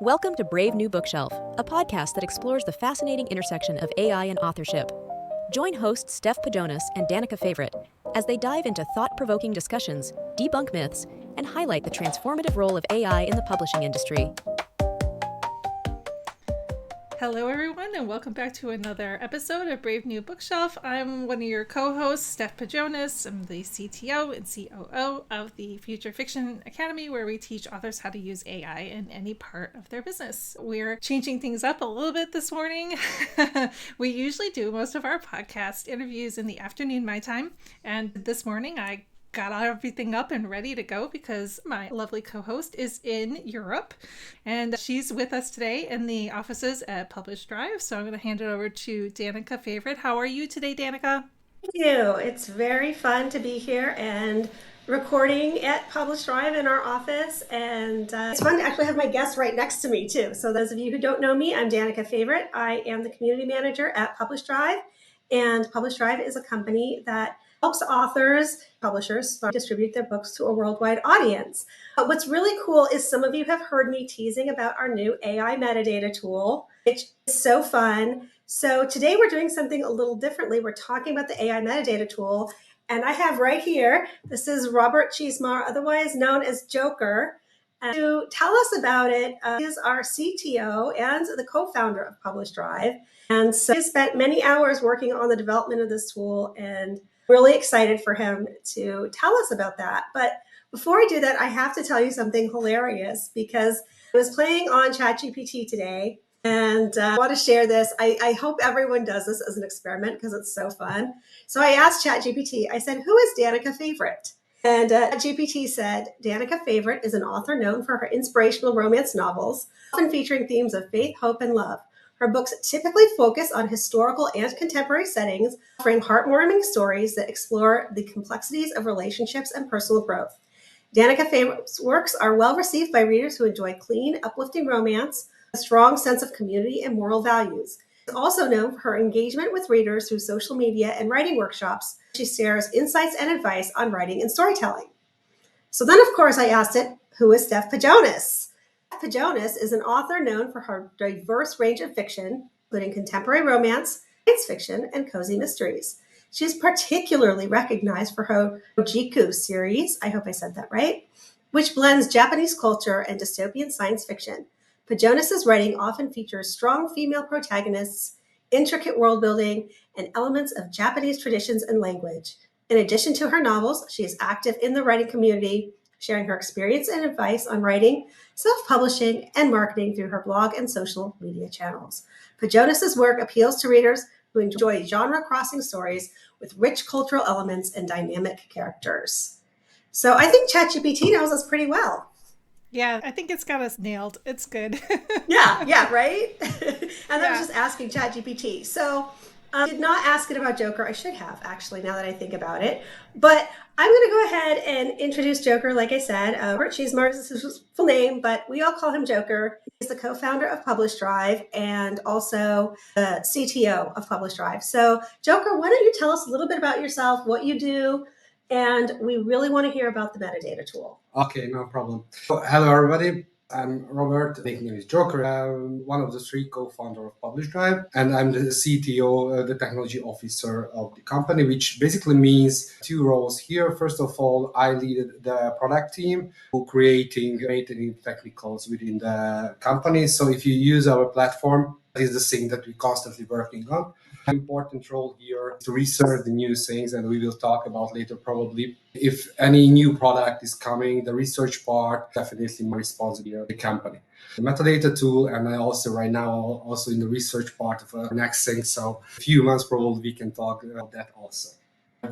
Welcome to Brave New Bookshelf, a podcast that explores the fascinating intersection of AI and authorship. Join hosts Steph Pajonas and Danica Favorite as they dive into thought-provoking discussions, debunk myths, and highlight the transformative role of AI in the publishing industry. Hello, everyone, and welcome back to another episode of Brave New Bookshelf. I'm one of your co-hosts, Steph Pajonas. I'm the CTO and COO of the Future Fiction Academy, where we teach authors how to use AI in any part of their business. We're changing things up a little bit this morning. We usually do most of our podcast interviews in the afternoon, my time, and this morning I got everything up and ready to go because my lovely co-host is in Europe and she's with us today in the offices at PublishDrive. So I'm going to hand it over to Danica Favorite. How are you today, Danica? Thank you. It's very fun to be here and recording at PublishDrive in our office. And it's fun to actually have my guests right next to me too. So those of you who don't know me, I'm Danica Favorite. I am the community manager at PublishDrive. And PublishDrive is a company that helps authors, publishers, distribute their books to a worldwide audience. What's really cool is some of you have heard me teasing about our new AI metadata tool, which is so fun. So today we're doing something a little differently. We're talking about the AI metadata tool. And I have right here, this is Robert Csizmar, otherwise known as Joker. And to tell us about it is our CTO and the co-founder of PublishDrive. And so he spent many hours working on the development of this tool and really excited for him to tell us about that. But before I do that, I have to tell you something hilarious because I was playing on ChatGPT today and I want to share this. I hope everyone does this as an experiment because it's so fun. So I asked ChatGPT, I said, who is Danica Favorite? And GPT said, Danica Favorite is an author known for her inspirational romance novels, often featuring themes of faith, hope, and love. Her books typically focus on historical and contemporary settings, offering heartwarming stories that explore the complexities of relationships and personal growth. Danica Favorite's works are well received by readers who enjoy clean, uplifting romance, a strong sense of community and moral values. She's also known for her engagement with readers through social media and writing workshops. She shares insights and advice on writing and storytelling. So then, of course, I asked it, who is Steph Pajonas? Pajonas is an author known for her diverse range of fiction, including contemporary romance, science fiction, and cozy mysteries. She is particularly recognized for her Ojiku series, I hope I said that right, which blends Japanese culture and dystopian science fiction. Pajonas' writing often features strong female protagonists, intricate world building, and elements of Japanese traditions and language. In addition to her novels, she is active in the writing community, sharing her experience and advice on writing, self-publishing, and marketing through her blog and social media channels. Pajonas' work appeals to readers who enjoy genre-crossing stories with rich cultural elements and dynamic characters. So I think ChatGPT knows us pretty well. Yeah, I think it's got us nailed. It's good. Yeah, right? And I was just asking ChatGPT. So I did not ask it about Joker. I should have, actually, now that I think about it. But I'm going to go ahead and introduce Joker, like I said. Robert Csizmar is his full name, but we all call him Joker. He's the co-founder of PublishDrive and also the CTO of PublishDrive. So, Joker, why don't you tell us a little bit about yourself, what you do, and we really want to hear about the metadata tool. Okay, no problem. Hello, everybody. I'm Robert. The nickname is Joker. I'm one of the three co-founders of PublishDrive, and I'm the CTO, the technology officer of the company, which basically means two roles here. First of all, I lead the product team who creating technicals within the company. So if you use our platform, that is the thing that we're constantly working on. An important role here is to research the new things, and we will talk about later probably. If any new product is coming, the research part definitely my responsibility of the company. The metadata tool, and I also right now also in the research part of the next thing. So a few months probably we can talk about that also.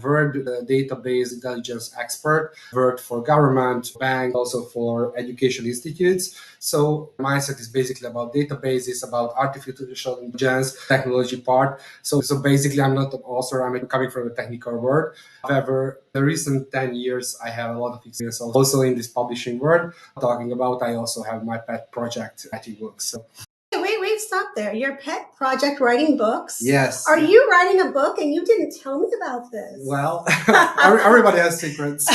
Word database intelligence expert, worked for government, bank, also for education institutes. So mindset is basically about databases, about artificial intelligence, technology part. So basically I'm not an author, I'm coming from a technical world. However, the recent 10 years, I have a lot of experience also in this publishing world. Talking about, I also have my pet project, writing books. So Wait, stop there. Your pet project writing books? Yes. Are you writing a book and you didn't tell me about this? Well, everybody has secrets.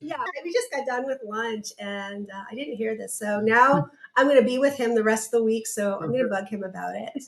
Yeah, we just got done with lunch and I didn't hear this. So now I'm going to be with him the rest of the week, so I'm going to bug him about it.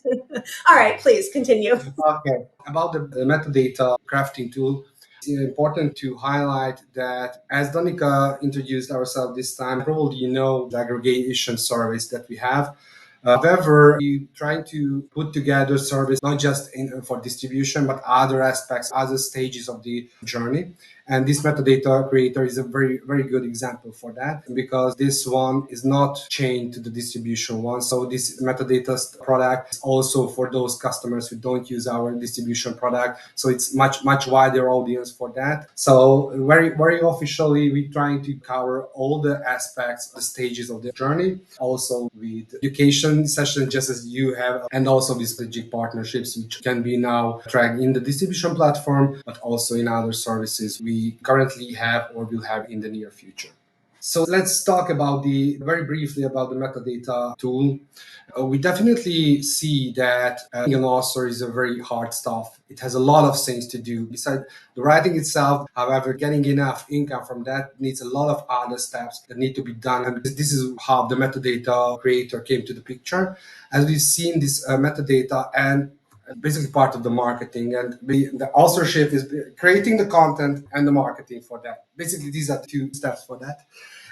All right, please continue. Okay. About the metadata crafting tool, it's important to highlight that as Danica introduced ourselves this time, probably you know the aggregation service that we have. However, we trying to put together service not just for distribution, but other aspects, other stages of the journey. And this metadata creator is a very, very good example for that because this one is not chained to the distribution one. So this metadata product is also for those customers who don't use our distribution product. So it's much, much wider audience for that. So very, very officially, we're trying to cover all the aspects, the stages of the journey, also with education sessions, just as you have, and also with strategic partnerships, which can be now tracked in the distribution platform, but also in other services we currently have or will have in the near future. So let's talk about very briefly about the metadata tool. We definitely see that being an author is a very hard stuff. It has a lot of things to do besides the writing itself. However, getting enough income from that needs a lot of other steps that need to be done. And this is how the metadata creator came to the picture. As we've seen this metadata and basically part of the marketing, and the authorship is creating the content and the marketing for that. Basically, these are two steps for that.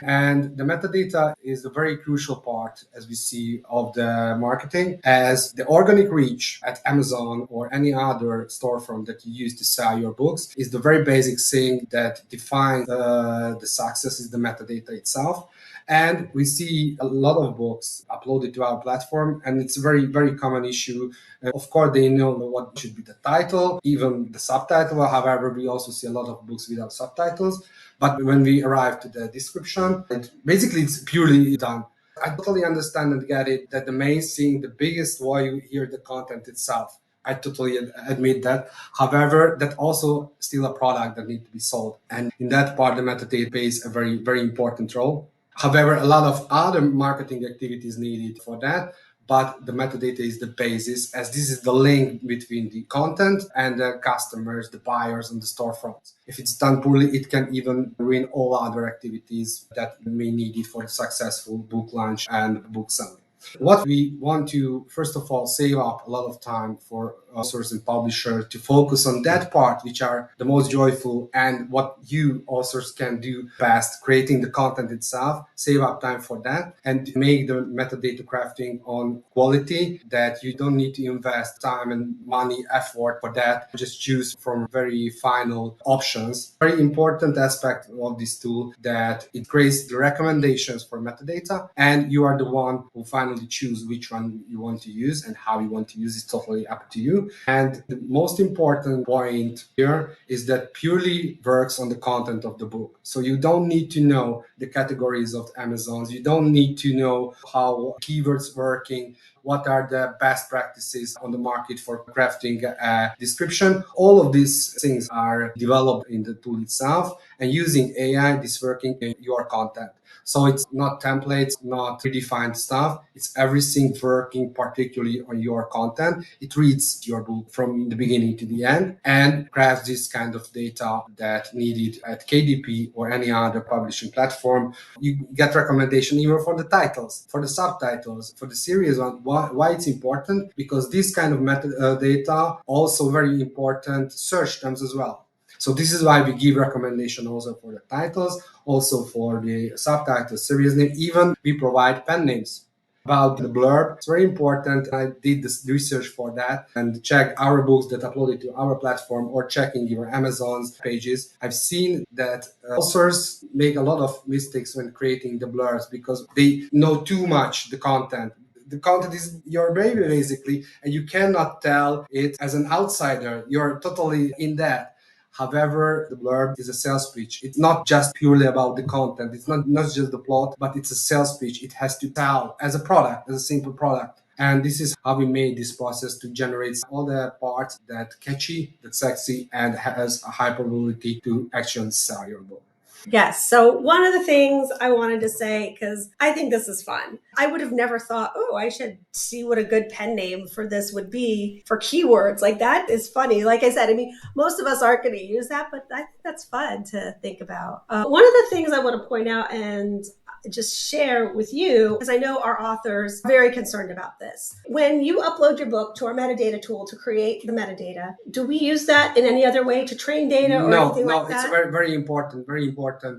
And the metadata is a very crucial part, as we see, of the marketing, as the organic reach at Amazon or any other storefront that you use to sell your books is the very basic thing that defines the success is the metadata itself. And we see a lot of books uploaded to our platform, and it's a very, very common issue. Of course, they know what should be the title, even the subtitle. However, we also see a lot of books without subtitles. But when we arrive to the description, basically it's purely done. I totally understand and get it that the main thing, the biggest value here, the content itself. I totally admit that. However, that also still a product that needs to be sold. And in that part, the metadata plays a very, very important role. However, a lot of other marketing activities needed for that, but the metadata is the basis, as this is the link between the content and the customers, the buyers, and the storefronts. If it's done poorly, it can even ruin all other activities that may need it for a successful book launch and book selling. What we want to, first of all, save up a lot of time for authors and publishers to focus on that part, which are the most joyful and what you authors can do best, creating the content itself, save up time for that, and make the metadata crafting on quality that you don't need to invest time and money, effort for that. Just choose from very final options. Very important aspect of this tool that it creates the recommendations for metadata, and you are the one who finally choose which one you want to use and how you want to use it. Totally up to you. And the most important point here is that purely works on the content of the book. So you don't need to know the categories of Amazons. You don't need to know how keywords working, what are the best practices on the market for crafting a description. All of these things are developed in the tool itself, and using AI, this working in your content. So it's not templates, not predefined stuff. It's everything working particularly on your content. It reads your book from the beginning to the end and crafts this kind of data that needed at KDP or any other publishing platform. You get recommendation even for the titles, for the subtitles, for the series on why it's important, because this kind of metadata also very important search terms as well. So this is why we give recommendation also for the titles, also for the subtitles, series name. Even we provide pen names. About the blurb, it's very important. I did this research for that and check our books that uploaded to our platform or checking your Amazon's pages. I've seen that authors make a lot of mistakes when creating the blurbs because they know too much the content. The content is your baby basically, and you cannot tell it as an outsider. You're totally in that. However, the blurb is a sales pitch. It's not just purely about the content. It's not just the plot, but it's a sales pitch. It has to sell as a product, as a simple product. And this is how we made this process to generate all the parts that catchy, that sexy, and has a high probability to actually sell your book. Yes. So one of the things I wanted to say, because I think this is fun, I would have never thought, oh, I should see what a good pen name for this would be for keywords. Like that is funny. Like I said, I mean, most of us aren't going to use that, but I think that's fun to think about. One of the things I want to point out, and just share with you, because I know our authors are very concerned about this. When you upload your book to our metadata tool to create the metadata, do we use that in any other way to train data or anything like that? No, it's a very important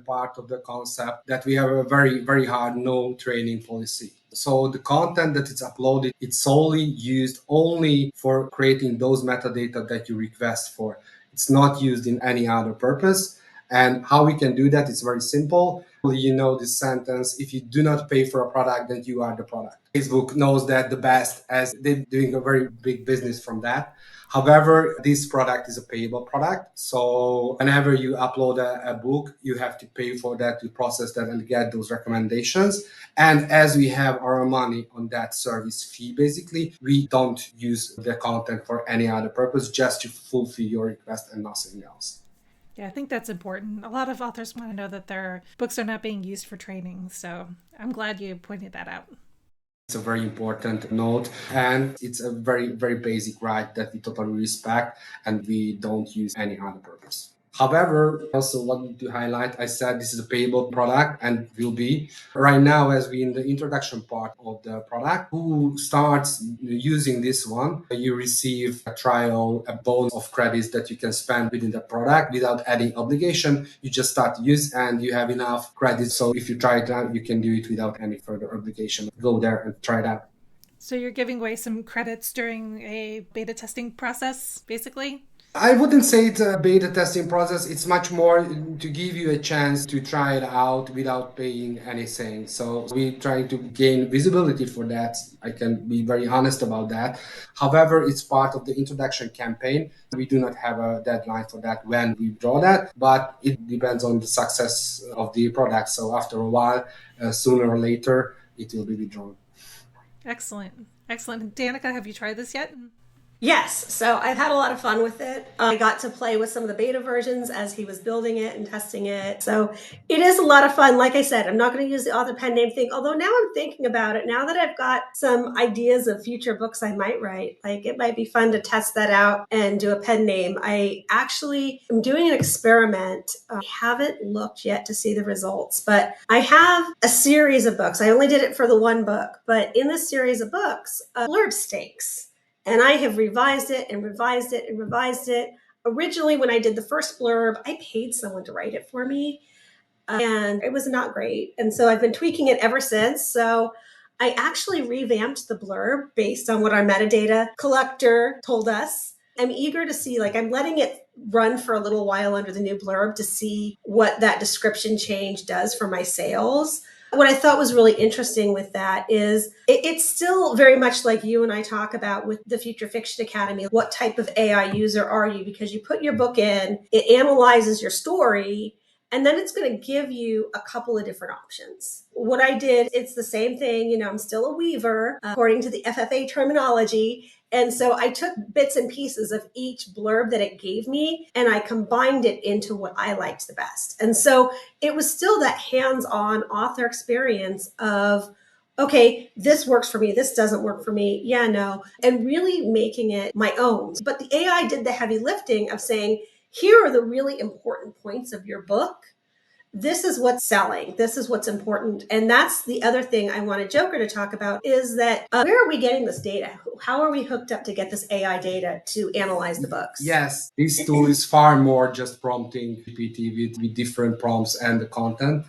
part of the concept that we have a very hard no training policy. So the content that is uploaded, it's solely used only for creating those metadata that you request for. It's not used in any other purpose. And how we can do that is very simple. You know this sentence: if you do not pay for a product, then you are the product. Facebook knows that the best, as they're doing a very big business from that. However, this product is a payable product. So whenever you upload a book, you have to pay for that, to process that and get those recommendations. And as we have our money on that service fee, basically, we don't use the content for any other purpose, just to fulfill your request and nothing else. Yeah, I think that's important. A lot of authors want to know that their books are not being used for training. So I'm glad you pointed that out. It's a very important note, and it's a very basic right that we totally respect, and we don't use any other purpose. However, also wanted to highlight, I said this is a payable product and will be. Right now, as we in the introduction part of the product, who starts using this one, you receive a trial, a bonus of credits that you can spend within the product without adding obligation. You just start to use and you have enough credits. So if you try it out, you can do it without any further obligation. Go there and try it out. So you're giving away some credits during a beta testing process, basically? I wouldn't say it's a beta testing process. It's much more to give you a chance to try it out without paying anything. So we try to gain visibility for that. I can be very honest about that. However, it's part of the introduction campaign. We do not have a deadline for that when we draw that, but it depends on the success of the product. So after a while, sooner or later, it will be withdrawn. Excellent. Danica, have you tried this yet? Yes, so I've had a lot of fun with it. I got to play with some of the beta versions as he was building it and testing it. So it is a lot of fun. Like I said, I'm not going to use the author pen name thing, although now I'm thinking about it. Now that I've got some ideas of future books I might write, like it might be fun to test that out and do a pen name. I actually am doing an experiment. I haven't looked yet to see the results, but I have a series of books. I only did it for the one book, but in this series of books, blurb stakes. And I have revised it and revised it and revised it. Originally, when I did the first blurb, I paid someone to write it for me, and it was not great. And so I've been tweaking it ever since. So I actually revamped the blurb based on what our metadata collector told us. I'm eager to see, like, I'm letting it run for a little while under the new blurb to see what that description change does for my sales. What I thought was really interesting with that is it's still very much like you and I talk about with the Future Fiction Academy. What type of AI user are you? Because you put your book in, it analyzes your story, and then it's going to give you a couple of different options. What I did, it's the same thing. You know, I'm still a weaver, according to the FFA terminology. And so I took bits and pieces of each blurb that it gave me, and I combined it into what I liked the best. And so it was still that hands-on author experience of, okay, this works for me, this doesn't work for me, yeah, no, and really making it my own. But the AI did the heavy lifting of saying, here are the really important points of your book. This is what's selling. This is what's important. And that's the other thing I wanted Joker to talk about is that where are we getting this data? How are we hooked up to get this AI data to analyze the books? Yes, this tool is far more just prompting GPT with different prompts and the content.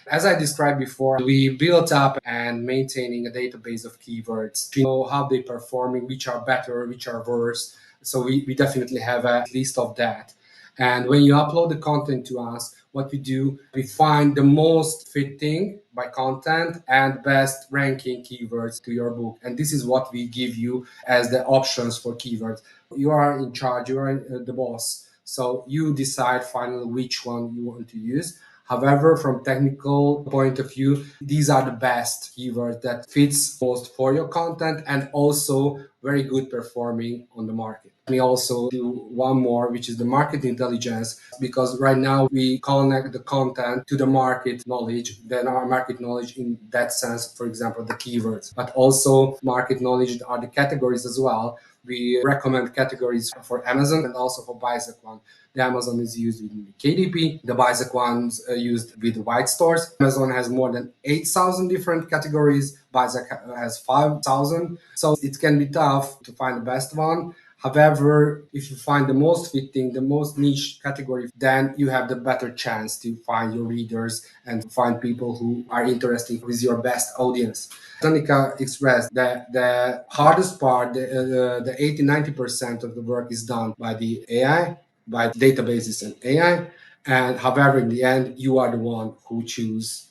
As I described before, we built up and maintaining a database of keywords. We know how they're performing, which are better, which are worse. So we definitely have a list of that. And when you upload the content to us, what we do, we find the most fitting by content and best ranking keywords to your book. And this is what we give you as the options for keywords. You are in charge, you are the boss. So you decide finally which one you want to use. However, from technical point of view, these are the best keywords that fits most for your content and also very good performing on the market. We also do one more, which is the market intelligence, because right now we connect the content to the market knowledge, then our market knowledge in that sense, for example, the keywords, but also market knowledge are the categories as well. We recommend categories for Amazon and also for Biosec one. The Amazon is used with KDP. The Biosec one's used with white stores. Amazon has more than 8,000 different categories. Biosec has 5,000. So it can be tough to find the best one. However, if you find the most fitting, the most niche category, then you have the better chance to find your readers and find people who are interested with your best audience. Danica expressed that the hardest part, the 80-90% of the work is done by the AI, by databases and AI. And however, in the end, you are the one who choose.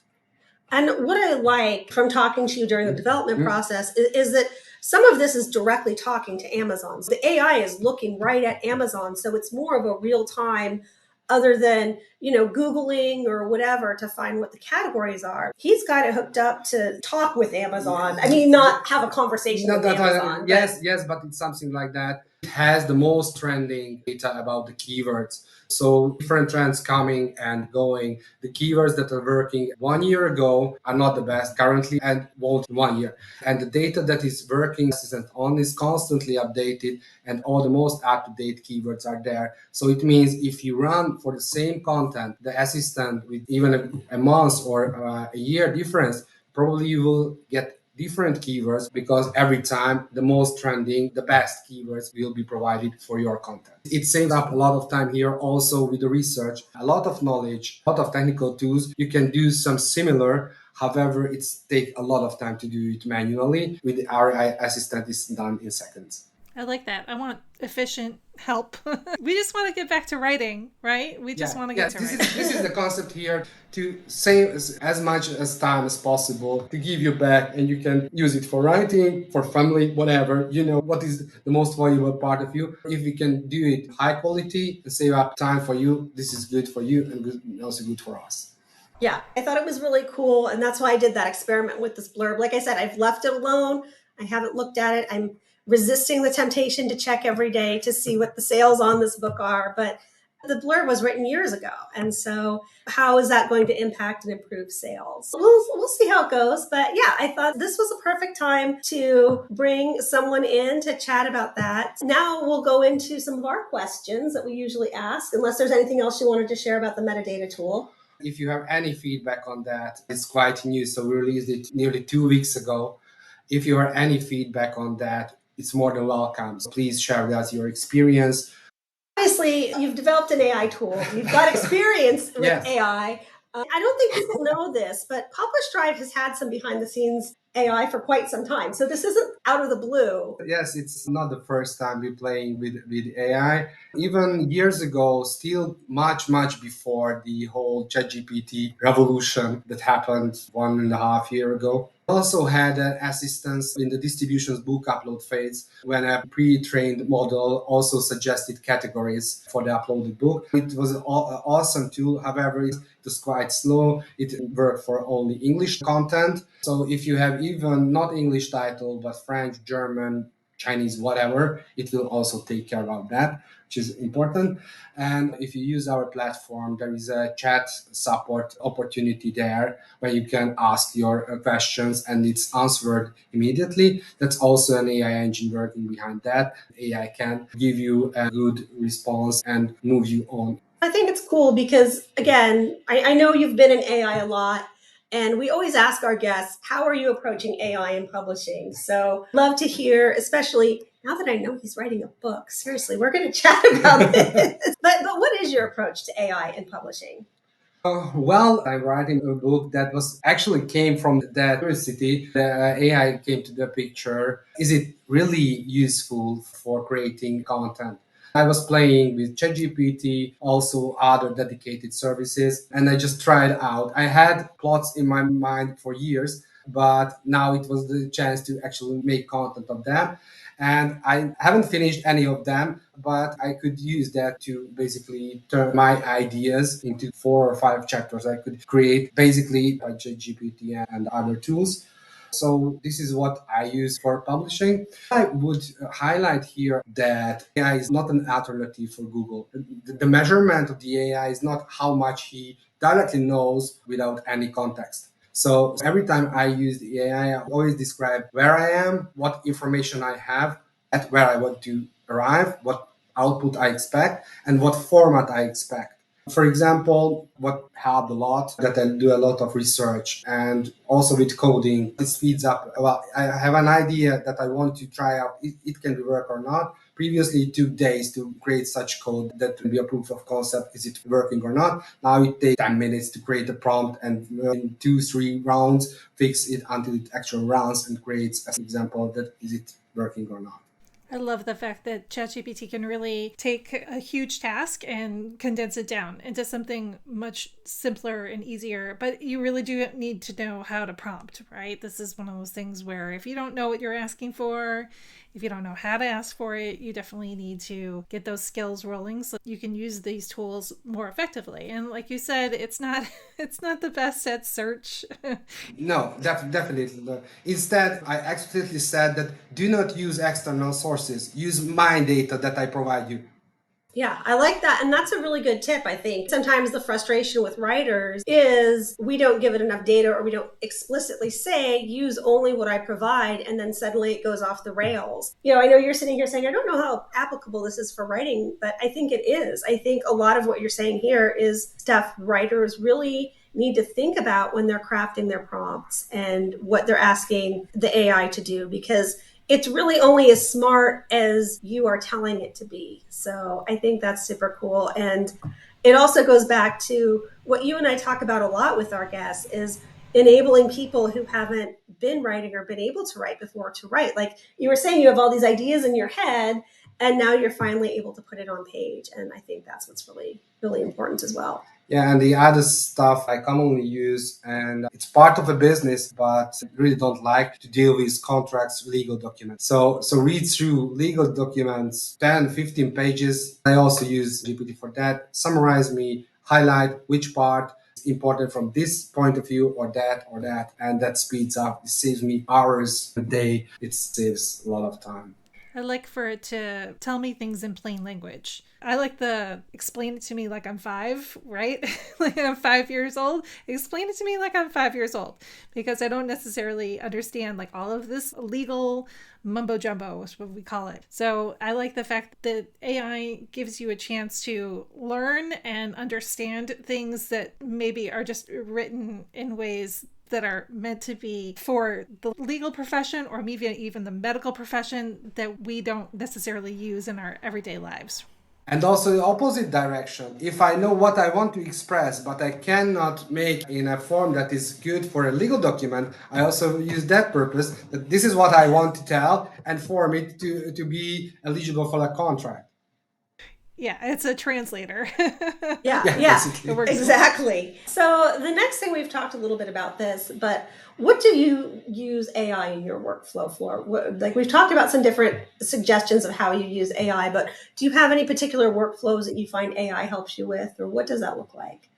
And what I like from talking to you during the development process is that some of this is directly talking to Amazon. So the AI is looking right at Amazon. So it's more of a real time, other than, Googling or whatever to find what the categories are. He's got it hooked up to talk with Amazon. I mean, not have a conversation with Amazon. Yes, but it's something like that. It has the most trending data about the keywords. So different trends coming and going. The keywords that are working 1 year ago are not the best currently and won't in 1 year. And the data that is working is constantly updated, and all the most up-to-date keywords are there. So it means if you run for the same content, the assistant with even a month or a year difference, probably you will get different keywords because every time the most trending, the best keywords will be provided for your content. It saves up a lot of time here also with the research, a lot of knowledge, a lot of technical tools. You can do some similar. However, it's take a lot of time to do it manually. With our AI assistant, it's done in seconds. I like that. I want efficient help. We just want to get back to writing, right? We just want to get to writing. This is the concept here, to save as much as time as possible, to give you back, and you can use it for writing, for family, whatever. You know what is the most valuable part of you. If we can do it high quality and save up time for you, this is good for you and also good for us. Yeah, I thought it was really cool. And that's why I did that experiment with this blurb. Like I said, I've left it alone. I haven't looked at it. I'm resisting the temptation to check every day to see what the sales on this book are. But the blurb was written years ago. And so, how is that going to impact and improve sales? We'll see how it goes. But yeah, I thought this was a perfect time to bring someone in to chat about that. Now we'll go into some of our questions that we usually ask, unless there's anything else you wanted to share about the metadata tool. If you have any feedback on that, it's quite new. So we released it nearly 2 weeks ago. If you have any feedback on that, it's more than welcome. So please share with us your experience. Obviously, you've developed an AI tool. You've got experience with Yes. AI. I don't think people know this, but PublishDrive has had some behind the scenes AI for quite some time. So this isn't out of the blue. Yes, it's not the first time we're playing with AI. Even years ago, still much before the whole ChatGPT revolution that happened 1.5 years ago. Also had an assistance in the distributions book upload phase when a pre-trained model also suggested categories for the uploaded book. It was an awesome tool. However, it was quite slow. It worked for only English content. So if you have even not English title, but French, German, Chinese, whatever, it will also take care of that, which is important. And if you use our platform, there is a chat support opportunity there where you can ask your questions and it's answered immediately. That's also an AI engine working behind that. AI can give you a good response and move you on. I think it's cool because, again, I know you've been in AI a lot. And we always ask our guests, how are you approaching AI in publishing? So love to hear, especially now that I know he's writing a book. Seriously, we're going to chat about this. But what is your approach to AI in publishing? Well, I'm writing a book that was actually came from that curiosity. The AI came to the picture. Is it really useful for creating content? I was playing with ChatGPT, also other dedicated services, and I just tried out. I had plots in my mind for years, but now it was the chance to actually make content of them. And I haven't finished any of them, but I could use that to basically turn my ideas into 4 or 5 chapters I could create basically by ChatGPT and other tools. So this is what I use for publishing. I would highlight here that AI is not an alternative for Google. The measurement of the AI is not how much he directly knows without any context. So every time I use the AI, I always describe where I am, what information I have, at where I want to arrive, what output I expect, and what format I expect. For example, what helped a lot that I do a lot of research and also with coding, it speeds up. Well, I have an idea that I want to try out. It can work or not. Previously, it took days to create such code that will be a proof of concept. Is it working or not? Now it takes 10 minutes to create a prompt and in 2-3 rounds, fix it until it actually runs and creates an example that is it working or not. I love the fact that ChatGPT can really take a huge task and condense it down into something much simpler and easier. But you really do need to know how to prompt, right? This is one of those things where if you don't know what you're asking for, if you don't know how to ask for it, you definitely need to get those skills rolling so you can use these tools more effectively. And like you said, it's not it's not the best at search. No, definitely. No. Instead, I explicitly said that do not use external sources. Use my data that I provide you. Yeah, I like that. And that's a really good tip, I think. Sometimes the frustration with writers is we don't give it enough data or we don't explicitly say use only what I provide, and then suddenly it goes off the rails. I know you're sitting here saying, I don't know how applicable this is for writing, but I think it is. I think a lot of what you're saying here is stuff writers really need to think about when they're crafting their prompts and what they're asking the AI to do, because it's really only as smart as you are telling it to be. So I think that's super cool. And it also goes back to what you and I talk about a lot with our guests is enabling people who haven't been writing or been able to write before to write. Like you were saying, you have all these ideas in your head and now you're finally able to put it on page. And I think that's what's really, really important as well. Yeah, and the other stuff I commonly use, and it's part of a business, but I really don't like to deal with contracts, legal documents. So read through legal documents, 10, 15 pages. I also use GPT for that. Summarize me, highlight which part is important from this point of view or that, and that speeds up. It saves me hours a day. It saves a lot of time. I like for it to tell me things in plain language. I like the explain it to me like I'm five, right? Like I'm 5 years old. Explain it to me like I'm 5 years old, because I don't necessarily understand like all of this legal mumbo jumbo is what we call it. So I like the fact that AI gives you a chance to learn and understand things that maybe are just written in ways that are meant to be for the legal profession or maybe even the medical profession that we don't necessarily use in our everyday lives. And also the opposite direction. If I know what I want to express, but I cannot make in a form that is good for a legal document, I also use that purpose, that this is what I want to tell and form it to be eligible for a contract. Yeah, it's a translator. Yeah, It works. exactly. So the next thing, we've talked a little bit about this, but what do you use AI in your workflow for? Like we've talked about some different suggestions of how you use AI, but do you have any particular workflows that you find AI helps you with, or what does that look like?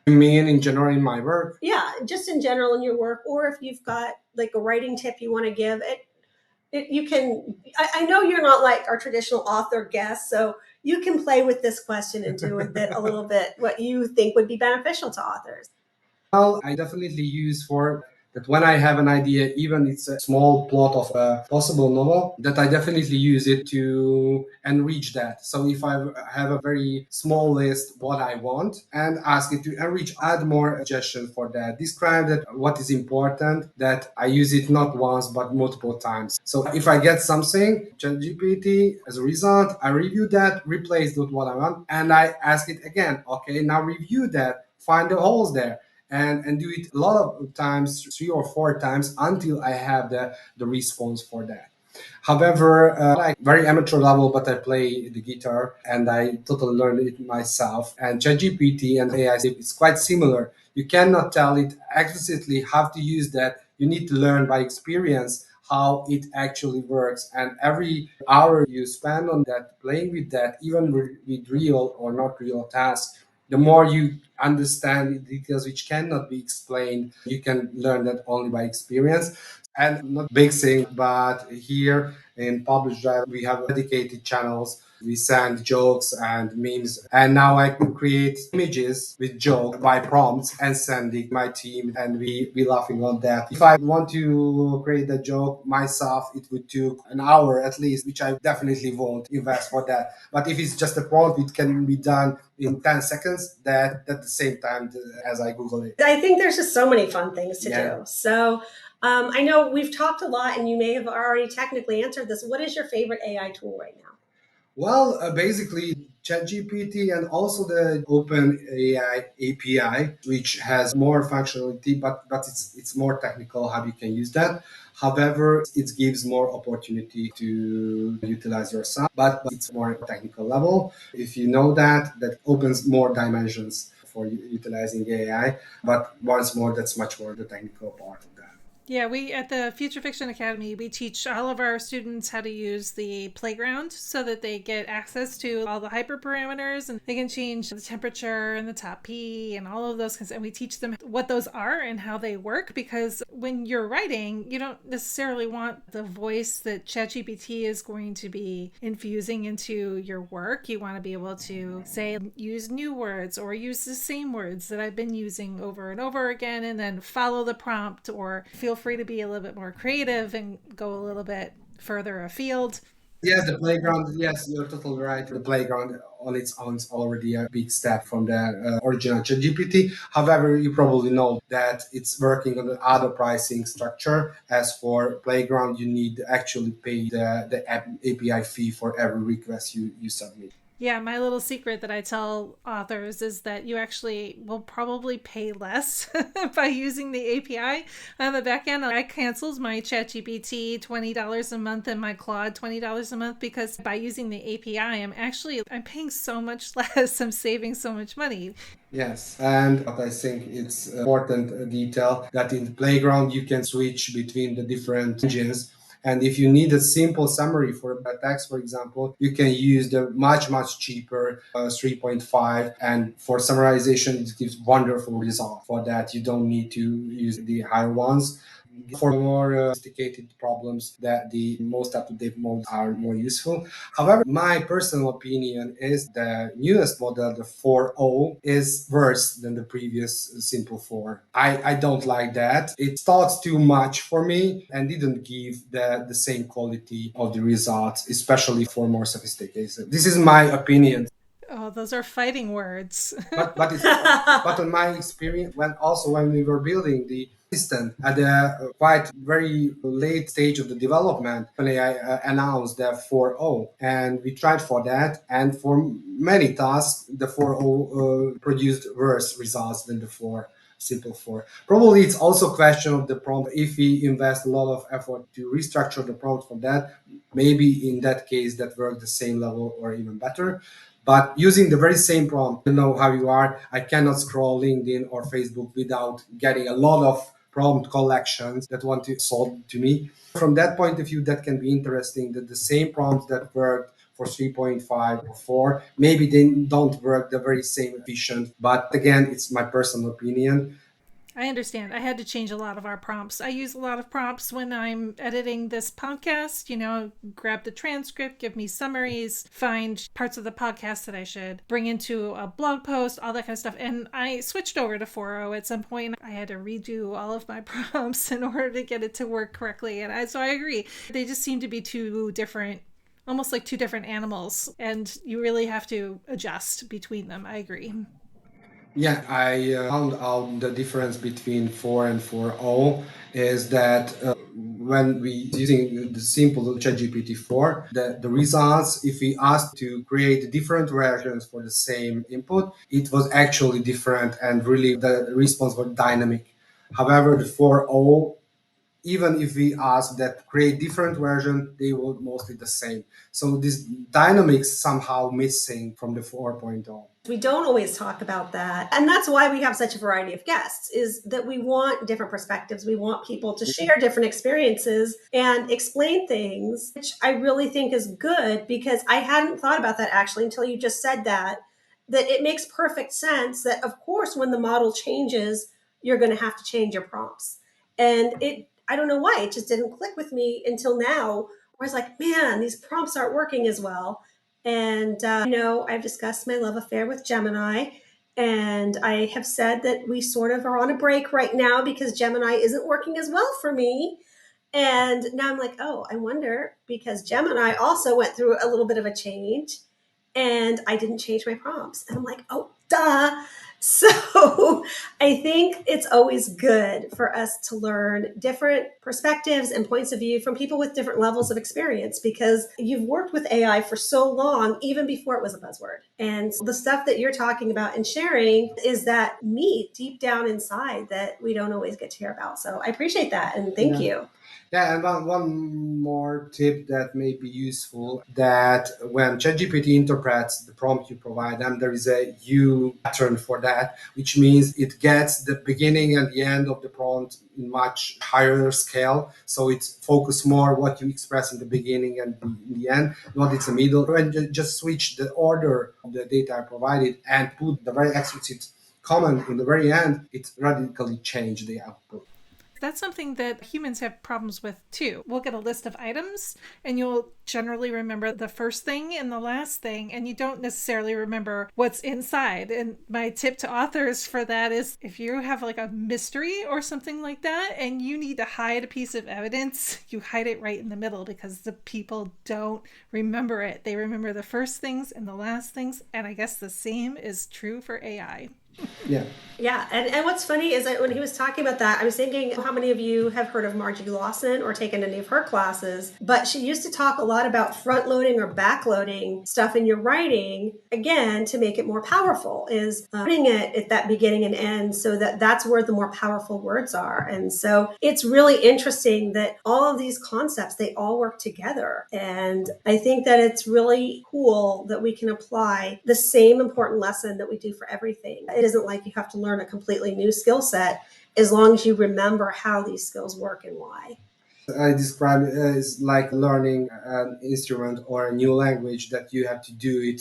You mean in general in my work? Yeah, just in general in your work, or if you've got like a writing tip you want to give it, you can. I know you're not like our traditional author guest, so you can play with this question and do with it a little bit what you think would be beneficial to authors. Well, I definitely use for that when I have an idea, even it's a small plot of a possible novel, that I definitely use it to enrich that. So if I have a very small list what I want and ask it to enrich, add more suggestion for that, describe that what is important, that I use it not once but multiple times. So if I get something, ChatGPT, as a result, I review that, replace with what I want, and I ask it again. Okay, now review that, find the holes there and do it a lot of times, 3 or 4 times until I have the response for that. However, like very amateur level, but I play the guitar and I totally learned it myself. And ChatGPT and AI is quite similar. You cannot tell it explicitly how to use that. You need to learn by experience how it actually works. And every hour you spend on that, playing with that, even with real or not real tasks, the more you understand the details which cannot be explained, you can learn that only by experience. And not big thing, but here in PublishDrive, we have dedicated channels. We send jokes and memes. And now I can create images with joke by prompts and sending my team, and we be laughing on that. If I want to create a joke myself, it would take an hour at least, which I definitely won't invest for that. But if it's just a prompt, it can be done in 10 seconds, that at the same time as I Google it. I think there's just so many fun things to Yeah. do. So I know we've talked a lot, and you may have already technically answered this. What is your favorite AI tool right now? Well, basically, ChatGPT and also the Open AI API, which has more functionality, but it's more technical how you can use that. However, it gives more opportunity to utilize yourself, but it's more technical level. If you know that, that opens more dimensions for utilizing AI. But once more, that's much more the technical part of that. Yeah, we at the Future Fiction Academy, we teach all of our students how to use the playground so that they get access to all the hyperparameters and they can change the temperature and the top P and all of those kinds. And we teach them what those are and how they work, because when you're writing, you don't necessarily want the voice that ChatGPT is going to be infusing into your work. You want to be able to say, use new words or use the same words that I've been using over and over again, and then follow the prompt, or feel free to be a little bit more creative and go a little bit further afield. Yes, the playground. Yes, you're totally right. The playground on its own is already a big step from the original ChatGPT. However, you probably know that it's working on other pricing structure. As for playground, you need to actually pay the API fee for every request you submit. Yeah, my little secret that I tell authors is that you actually will probably pay less by using the API on the back end. I canceled my ChatGPT $20 a month and my Claude $20 a month, because by using the API, I'm paying so much less. I'm saving so much money. Yes, and I think it's important detail that in the playground you can switch between the different engines. And if you need a simple summary for a text, for example, you can use the much cheaper 3.5. And for summarization, it gives wonderful results. For that, you don't need to use the higher ones. For more sophisticated problems, that the most up-to-date modes are more useful. However, my personal opinion is the newest model, the 4.0, is worse than the previous simple 4. I don't like that. It starts too much for me and didn't give the same quality of the results, especially for more sophisticated. This is my opinion. Oh, those are fighting words. But it's but on my experience, when we were building the assistant at a quite very late stage of the development, when I announced the 4.0, and we tried for that, and for many tasks the 4.0 produced worse results than the 4 simple 4. Probably it's also a question of the prompt. If we invest a lot of effort to restructure the prompt for that, maybe in that case that worked the same level or even better. But using the very same prompt, you know how you are. I cannot scroll LinkedIn or Facebook without getting a lot of prompt collections that want to solve to me. From that point of view, that can be interesting that the same prompts that worked for 3.5 or 4, maybe they don't work the very same efficient. But again, it's my personal opinion. I understand. I had to change a lot of our prompts. I use a lot of prompts when I'm editing this podcast, grab the transcript, give me summaries, find parts of the podcast that I should bring into a blog post, all that kind of stuff. And I switched over to 4.0 at some point. I had to redo all of my prompts in order to get it to work correctly. And so I agree. They just seem to be two different, almost like two different animals. And you really have to adjust between them. I agree. Yeah, I found out the difference between 4 and 4.0 is that when we using the simple ChatGPT 4, the results, if we asked to create different versions for the same input, it was actually different and really the response was dynamic. However, the 4.0, even if we ask that create different version, they were mostly the same. So this dynamics somehow missing from the 4.0. We don't always talk about that. And that's why we have such a variety of guests, is that we want different perspectives. We want people to share different experiences and explain things, which I really think is good, because I hadn't thought about that actually until you just said that it makes perfect sense that, of course, when the model changes, you're going to have to change your prompts. And I don't know why. It just didn't click with me until now, where I was like, man, these prompts aren't working as well. And, I've discussed my love affair with Gemini. And I have said that we sort of are on a break right now because Gemini isn't working as well for me. And now I'm like, oh, I wonder, because Gemini also went through a little bit of a change and I didn't change my prompts. And I'm like, oh, duh. So I think it's always good for us to learn different perspectives and points of view from people with different levels of experience, because you've worked with AI for so long, even before it was a buzzword. And the stuff that you're talking about and sharing is that meat deep down inside that we don't always get to hear about. So I appreciate that. And thank you. Yeah, and one more tip that may be useful, that when ChatGPT interprets the prompt you provide them, there is a U pattern for that, which means it gets the beginning and the end of the prompt in much higher scale. So it's focused more what you express in the beginning and in the end, not in the middle. When you just switch the order of the data I provided and put the very explicit comment in the very end, it radically changed the output. That's something that humans have problems with too. We'll get a list of items and you'll generally remember the first thing and the last thing, and you don't necessarily remember what's inside. And my tip to authors for that is, if you have like a mystery or something like that and you need to hide a piece of evidence, you hide it right in the middle, because the people don't remember it. They remember the first things and the last things. And I guess the same is true for AI. Yeah. Yeah. And what's funny is that when he was talking about that, I was thinking, how many of you have heard of Margie Lawson or taken any of her classes? But she used to talk a lot about front loading or back loading stuff in your writing, again, to make it more powerful, is putting it at that beginning and end so that that's where the more powerful words are. And so it's really interesting that all of these concepts, they all work together. And I think that it's really cool that we can apply the same important lesson that we do for everything. It isn't like you have to learn a completely new skill set, as long as you remember how these skills work and why. I describe it as like learning an instrument or a new language, that you have to do it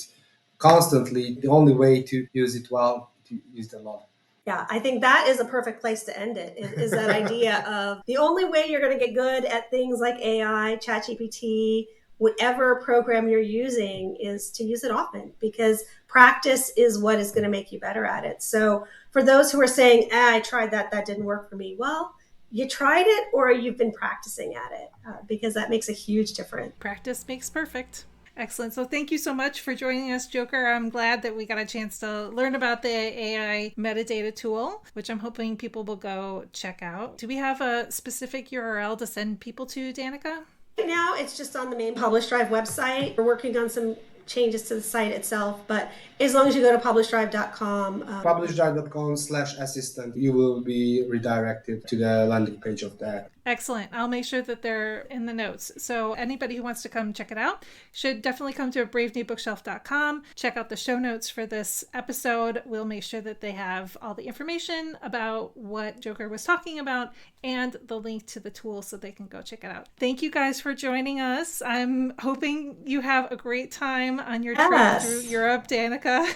constantly. The only way to use it well, to use it a lot. Yeah, I think that is a perfect place to end it, is that idea of the only way you're going to get good at things like AI, ChatGPT, whatever program you're using, is to use it often, because practice is what is going to make you better at it. So for those who are saying, I tried that didn't work for me, well, you tried it or you've been practicing at it, because that makes a huge difference. Practice makes perfect. Excellent. So thank you so much for joining us, Joker. I'm glad that we got a chance to learn about the AI metadata tool, which I'm hoping people will go check out. Do we have a specific URL to send people to, Danica? Right now, it's just on the main PublishDrive website. We're working on some changes to the site itself, but as long as you go to PublishDrive.com. PublishDrive.com/assistant, you will be redirected to the landing page of that. Excellent. I'll make sure that they're in the notes. So anybody who wants to come check it out should definitely come to bravenewbookshelf.com. Check out the show notes for this episode. We'll make sure that they have all the information about what Joker was talking about and the link to the tool so they can go check it out. Thank you guys for joining us. I'm hoping you have a great time on your trip through Europe, Danica.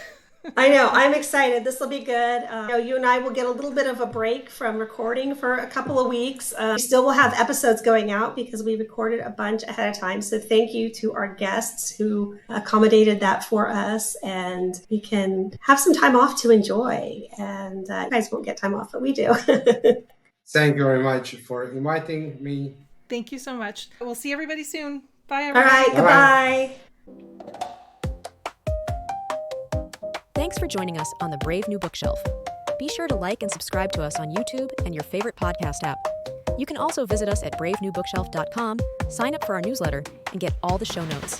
I know. I'm excited. This will be good. You and I will get a little bit of a break from recording for a couple of weeks. We still will have episodes going out because we recorded a bunch ahead of time. So thank you to our guests who accommodated that for us. And we can have some time off to enjoy. And you guys won't get time off, but we do. Thank you very much for inviting me. Thank you so much. We'll see everybody soon. Bye, All everybody. right. Goodbye. Thanks for joining us on the Brave New Bookshelf. Be sure to like and subscribe to us on YouTube and your favorite podcast app. You can also visit us at bravenewbookshelf.com, sign up for our newsletter, and get all the show notes.